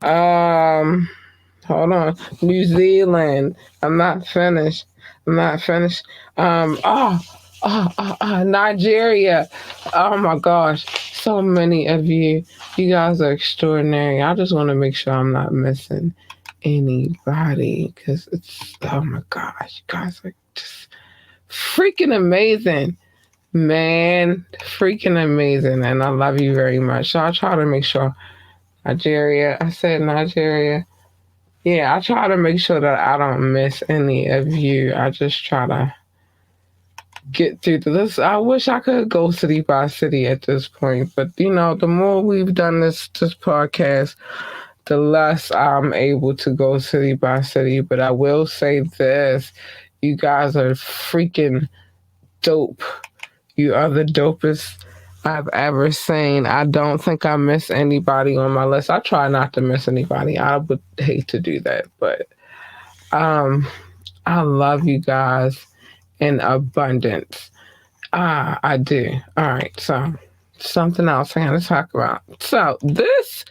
[SPEAKER 1] Hold on, New Zealand. I'm not finished. I'm not finished. Nigeria. Oh my gosh, so many of you. You guys are extraordinary. I just want to make sure I'm not missing anybody because it's, oh my gosh, you guys are just freaking amazing, man, freaking amazing, and I love you very much. So I try to make sure Nigeria. I said Nigeria. Yeah, I try to make sure that I don't miss any of you. I just try to get through this. I wish I could go city by city at this point, but the more we've done this podcast, the less I'm able to go city by city. But I will say this, you guys are freaking dope. You are the dopest I've ever seen. I don't think I miss anybody on my list. I try not to miss anybody. I would hate to do that, but I love you guys in abundance. I do. All right, so something else I gotta talk about. So this,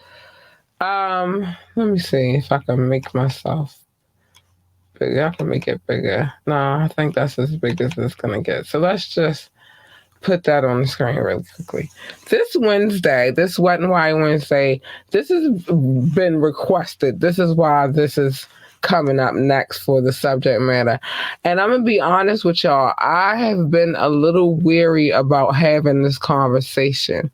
[SPEAKER 1] let me see if I can make myself bigger. I can make it bigger. No, I think that's as big as it's gonna get. So let's just put that on the screen really quickly. This Wednesday, this Wet and Why Wednesday, this has been requested. This is why this is coming up next for the subject matter. And I'm going to be honest with y'all. I have been a little weary about having this conversation.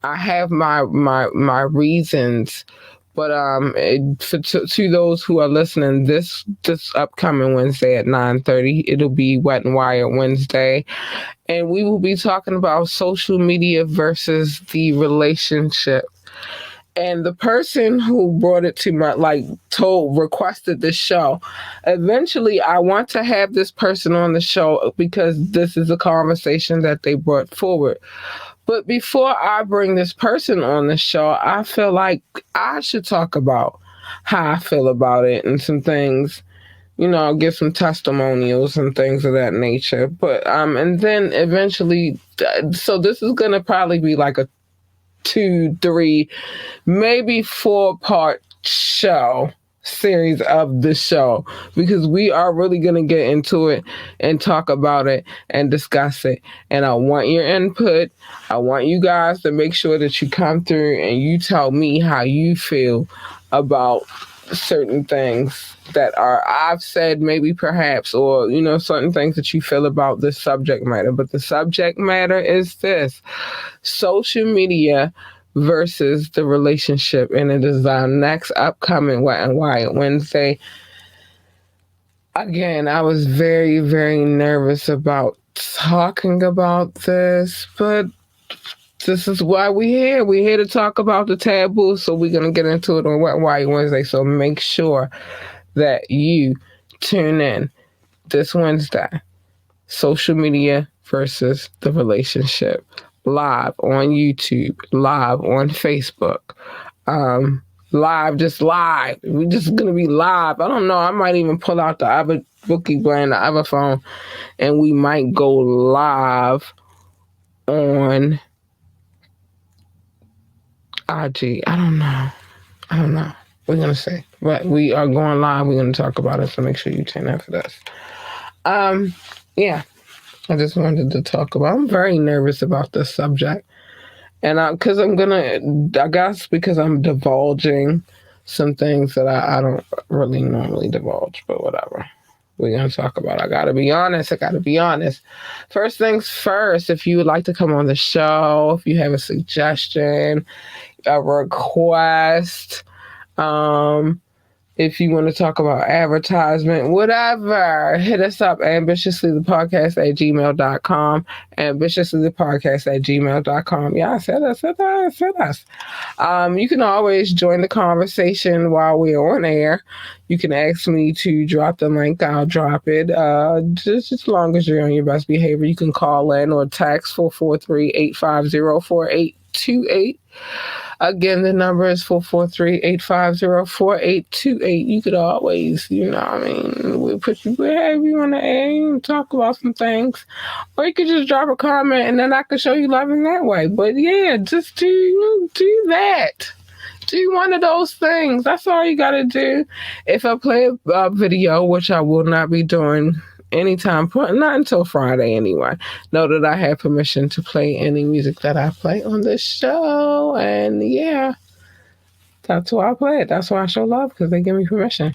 [SPEAKER 1] I have my reasons. But to those who are listening, this upcoming Wednesday at 9:30, it'll be Wet and Wired Wednesday, and we will be talking about social media versus the relationship. And the person who brought it to my, requested this show. Eventually, I want to have this person on the show because this is a conversation that they brought forward. But before I bring this person on the show, I feel like I should talk about how I feel about it and some things, give some testimonials and things of that nature. But and then eventually, so this is gonna probably be like a 2, 3, maybe 4-part show series of the show, because we are really going to get into it and talk about it and discuss it. And I want your input. I want you guys to make sure that you come through and you tell me how you feel about certain things that I've said, maybe perhaps, or certain things that you feel about this subject matter. But the subject matter is this: social media versus the relationship, and it is our next upcoming Wet and Wired Wednesday. Again, I was very, very nervous about talking about this, but this is why we're here. We're here to talk about the taboo, so we're going to get into it on Wet and Wired Wednesday. So make sure that you tune in this Wednesday. Social media versus the relationship. Live on YouTube, live on Facebook, live. We're just gonna be live. I don't know. I might even pull out the other Bookie brand, the other phone, and we might go live on IG. I don't know. We're gonna see, but we are going live. We're gonna talk about it. So make sure you tune in for this. Yeah. I just wanted to talk about. I'm very nervous about this subject, and because I'm divulging some things that I don't really normally divulge, but whatever. We're gonna talk about it. I gotta be honest. First things first. If you would like to come on the show, if you have a suggestion, a request, If you want to talk about advertisement, whatever, hit us up, ambitiouslythepodcast@gmail.com. Ambitiouslythepodcast@gmail.com. Yeah, said us. You can always join the conversation while we're on air. You can ask me to drop the link. I'll drop it. Just as long as you're on your best behavior, you can call in or text 443-850-4828. Again, the number is 443-850-4828. You could always, we'll put you, we'll have you on the air and talk about some things. Or you could just drop a comment and then I could show you love in that way. But yeah, just do that. Do one of those things. That's all you got to do. If I play a video, which I will not be doing anytime, not until Friday anyway, know that I have permission to play any music that I play on this show. And yeah, that's why I play it. That's why I show love, because they give me permission.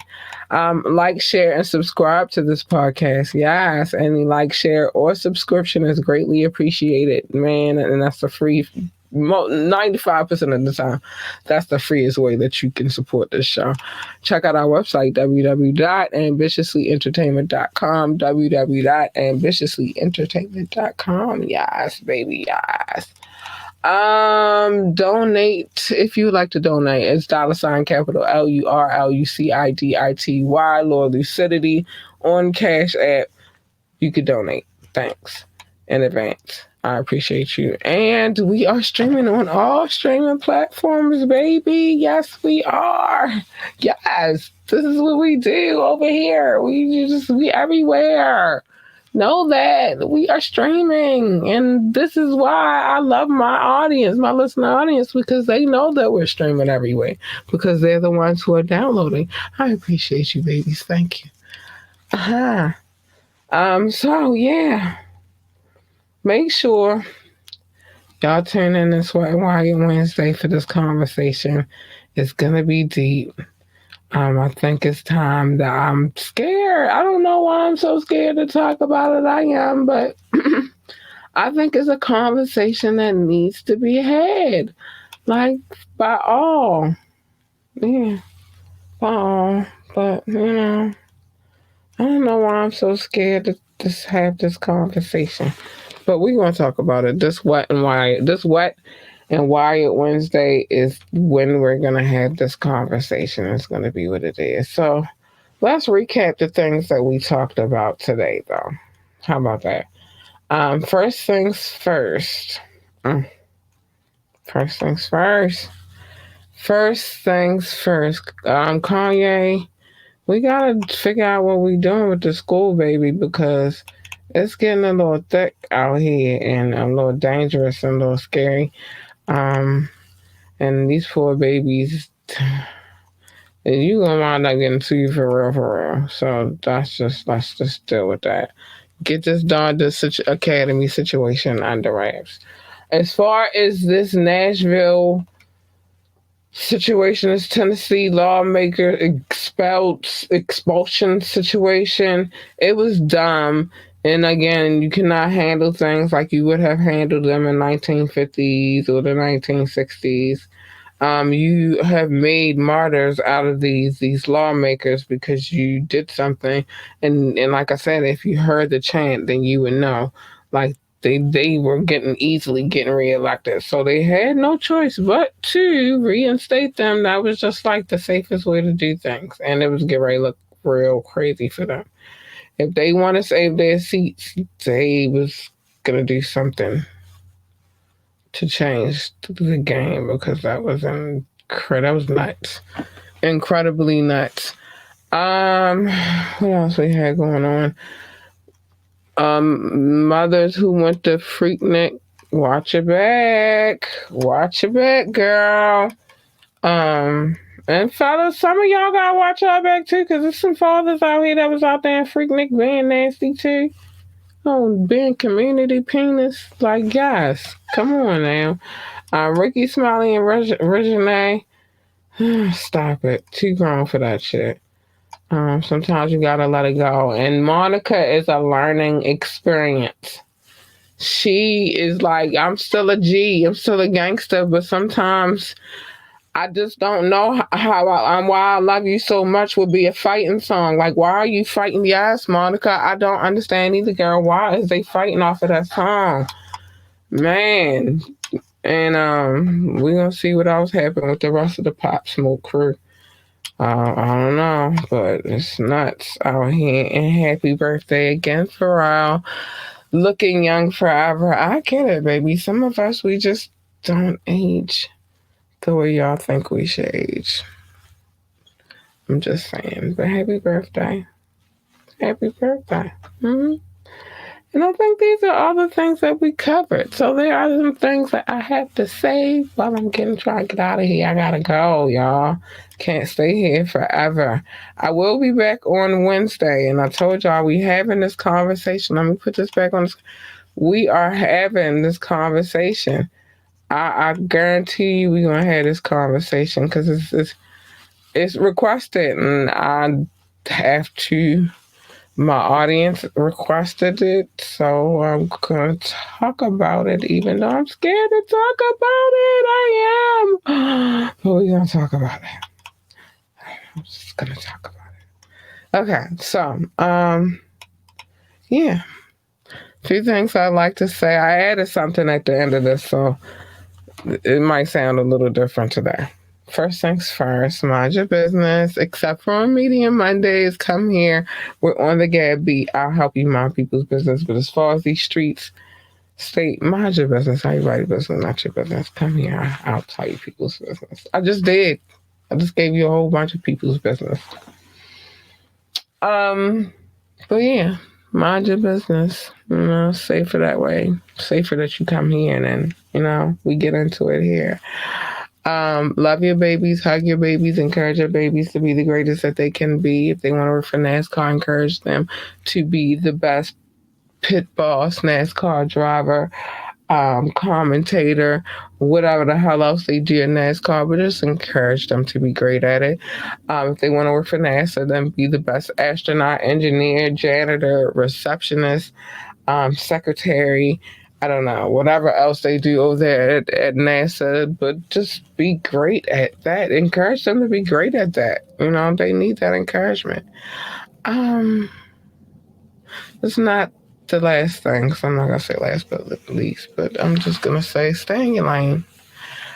[SPEAKER 1] Like, share, and subscribe to this podcast. Yes, any like, share, or subscription is greatly appreciated, man. And that's the free 95% of the time, that's the freest way that you can support this show. Check out our website, www.ambitiouslyentertainment.com, www.ambitiouslyentertainment.com. Yes, baby, yes. Donate if you would like to donate. It's $capital LURLUCIDITY, Lord Lucidity, on Cash App. You could donate. Thanks in advance. I appreciate you. And we are streaming on all streaming platforms, baby. Yes, we are. Yes, this is what we do over here. We everywhere. Know that we are streaming. And this is why I love my audience, my listener audience, because they know that we're streaming everywhere, because they're the ones who are downloading. I appreciate you, babies. Thank you. So yeah. Make sure y'all tune in this Wire Wednesday for this conversation. It's gonna be deep. I think it's time that I'm scared. I don't know why I'm so scared to talk about it. I am, but I think it's a conversation that needs to be had. Like, by all. Yeah. By all. But, I don't know why I'm so scared to just have this conversation. But we're going to talk about it. This Wet and Wired Wednesday is when we're going to have this conversation. It's going to be what it is. So let's recap the things that we talked about today, though. How about that? First things first. First things first. Kanye, we got to figure out what we're doing with the school, baby, because it's getting a little thick out here and a little dangerous and a little scary. And these poor babies, you gonna wind up getting sued for real. So let's just deal with that. Get this academy situation under wraps. As far as this Nashville situation, this Tennessee lawmaker expulsion situation, it was dumb. And again, you cannot handle things like you would have handled them in 1950s or the 1960s. You have made martyrs out of these lawmakers because you did something. And like I said, if you heard the chant, then you would know. Like, they were easily getting reelected. So they had no choice but to reinstate them. That was just like the safest way to do things. And it was getting ready to look real crazy for them. If they want to save their seats, they was going to do something to change the game, because that was nuts. Incredibly nuts. What else we had going on? Mothers who went to Freaknik, watch your back. Watch your back, girl. And fellas, some of y'all gotta watch y'all back too, because there's some fathers out here that was out there in Freaknik being nasty too. Being community penis. Like, guys, come on now. Ricky Smiley and Regine, stop it. Too grown for that shit. Sometimes you gotta let it go. And Monica is a learning experience. She is like, I'm still a G, I'm still a gangster, but sometimes I just don't know how why I love you so much would be a fighting song. Like, why are you fighting? Yes, Monica, I don't understand either, girl. Why is they fighting off of that song, man? And we're gonna see what else happened with the rest of the Pop Smoke crew. I don't know, but it's nuts out here. And happy birthday again, Pharrell. Looking young forever. I get it, baby. Some of us, we just don't age the way y'all think we should age. I'm just saying. But happy birthday. Happy birthday. Hmm. And I think these are all the things that we covered. So there are some things that I have to say while I'm trying to get out of here. I gotta go, y'all. Can't stay here forever. I will be back on Wednesday, and I told y'all we having this conversation. Let me put this back on. We are having this conversation. I guarantee you we're gonna have this conversation because it's requested, and I have to. My audience requested it, so I'm gonna talk about it, even though I'm scared to talk about it. I am, but we're gonna talk about it. I'm just gonna talk about it. Okay, so yeah, few things I'd like to say. I added something at the end of this, so it might sound a little different today. First things first, mind your business. Except for on Media Mondays, come here. We're on the Gab Beat. I'll help you mind people's business. But as far as these streets, stay mind your business. Everybody's business, not your business. Come here. I'll tell you people's business. I just did. I just gave you a whole bunch of people's business. But yeah, mind your business. You know, safer that way. Safer that you come here and then, we get into it here. Love your babies, hug your babies, encourage your babies to be the greatest that they can be. If they want to work for NASCAR, encourage them to be the best pit boss, NASCAR driver, commentator, whatever the hell else they do in NASCAR, but just encourage them to be great at it. If they want to work for NASA, then be the best astronaut, engineer, janitor, receptionist, secretary, I don't know, whatever else they do over there at NASA, but just be great at that. Encourage them to be great at that. They need that encouragement. It's not the last thing, so I'm not going to say last but least, but I'm just going to say stay in your lane.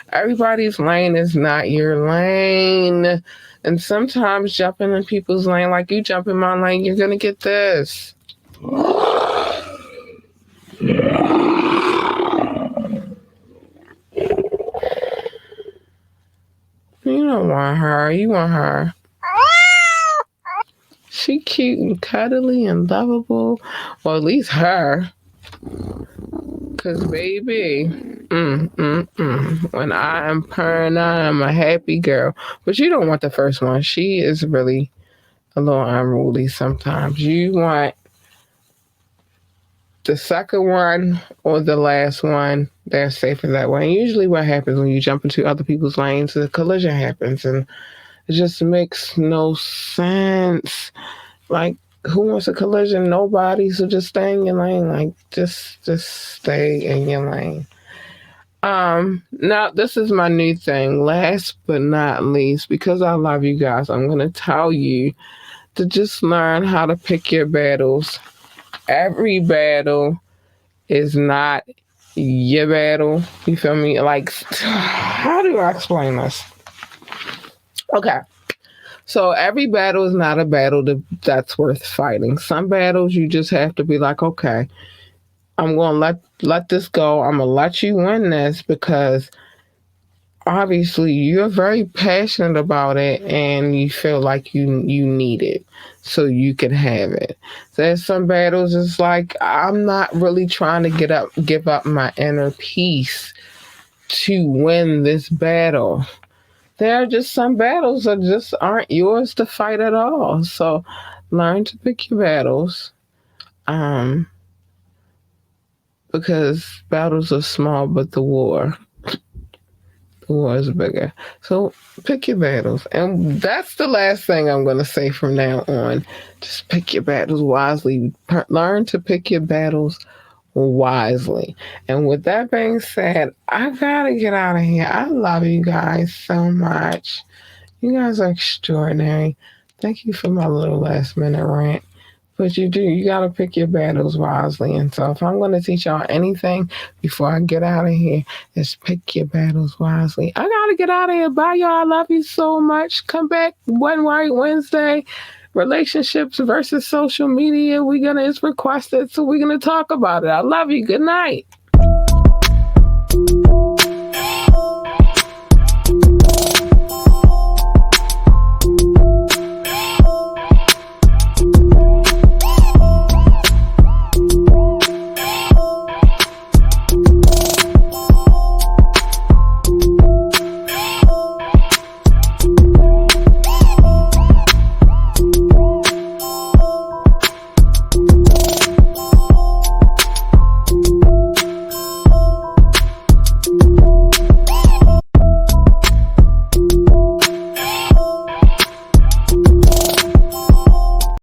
[SPEAKER 1] Everybody's lane is not your lane. And sometimes jumping in people's lane, like you jump in my lane, you're going to get this. You don't want her. You want her. She cute and cuddly and lovable. Well, at least her. Because, baby, when I am purring, I am a happy girl. But you don't want the first one. She is really a little unruly sometimes. You want the second one or the last one. They're safer that way. And usually what happens when you jump into other people's lanes, a collision happens. And it just makes no sense. Like, who wants a collision? Nobody. So just stay in your lane. Like, just stay in your lane. Now this is my new thing. Last but not least, because I love you guys, I'm gonna tell you to just learn how to pick your battles. Every battle is not your battle. You feel me? Like, how do I explain this? Okay. So every battle is not a battle that's worth fighting. Some battles you just have to be like, okay, I'm going to let this go. I'm going to let you win this because obviously you're very passionate about it and you feel like you need it so you can have it. There's some battles it's like I'm not really trying to give up my inner peace to win this battle. There are just some battles that just aren't yours to fight at all. So learn to pick your battles. Because battles are small, but the war is bigger. So pick your battles. And that's the last thing I'm going to say from now on. Just pick your battles wisely. Learn to pick your battles wisely. And with that being said, I gotta get out of here. I love you guys so much. You guys are extraordinary. Thank you for my little last minute rant. But you gotta pick your battles wisely. And so if I'm gonna teach y'all anything before I get out of here, is pick your battles wisely. I gotta get out of here. Bye y'all. I love you so much. Come back One White Wednesday. Relationships versus social media. It's requested, so we're gonna talk about it. I love you. Good night.